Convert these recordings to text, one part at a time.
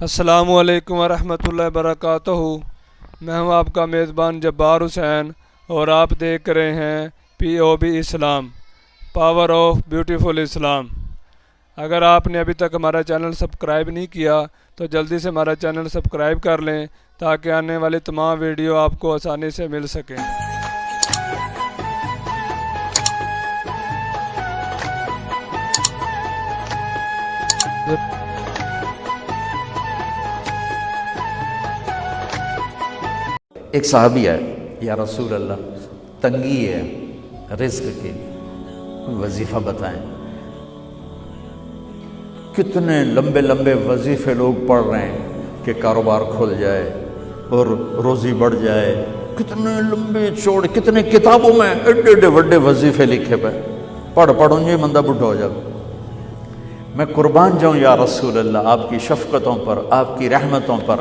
السلام علیکم ورحمۃ اللہ وبرکاتہ۔ میں ہوں آپ کا میزبان جبار حسین اور آپ دیکھ رہے ہیں POB Islam, power of beautiful Islam. اگر آپ نے ابھی تک ہمارا چینل سبسکرائب نہیں کیا تو جلدی سے ہمارا چینل سبسکرائب کر لیں تاکہ آنے والی تمام ویڈیو آپ کو آسانی سے مل سکیں۔ ایک صحابی ہے، یا رسول اللہ تنگی ہے رزق کی، وظیفہ بتائیں۔ کتنے لمبے لمبے وظیفے لوگ پڑھ رہے ہیں کہ کاروبار کھل جائے اور روزی بڑھ جائے، کتنے لمبے چوڑ، کتنے کتابوں میں ایڈے ایڈے بڑے وظیفے لکھے پہ پڑھوں یہ بندہ بڈھا ہو جائے۔ میں قربان جاؤں یا رسول اللہ آپ کی شفقتوں پر، آپ کی رحمتوں پر،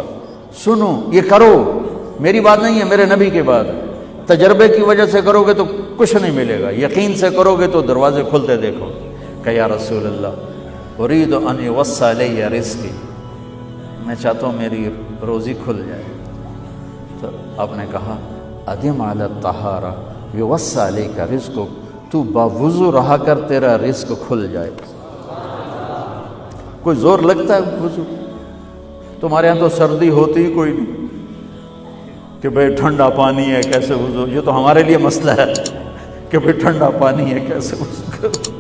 سنو یہ کرو، میری بات نہیں ہے، میرے نبی کی بات ہے۔ تجربے کی وجہ سے کرو گے تو کچھ نہیں ملے گا، یقین سے کرو گے تو دروازے کھلتے دیکھو۔ کہ یا رسول اللہ ارید ان یوسع علی رزقی، میں چاہتا ہوں میری روزی کھل جائے۔ تو آپ نے کہا ادم علی الطہارہ یوسع علیک رزقک، تو باوضو رہا کر تیرا رزق کھل جائے۔ کوئی زور لگتا ہے وضو؟ تمہارے ہاں تو سردی ہوتی ہی کوئی نہیں کہ بھئی ٹھنڈا پانی ہے کیسے وضو، یہ تو ہمارے لیے مسئلہ ہے کہ بھئی ٹھنڈا پانی ہے کیسے وضو کرو۔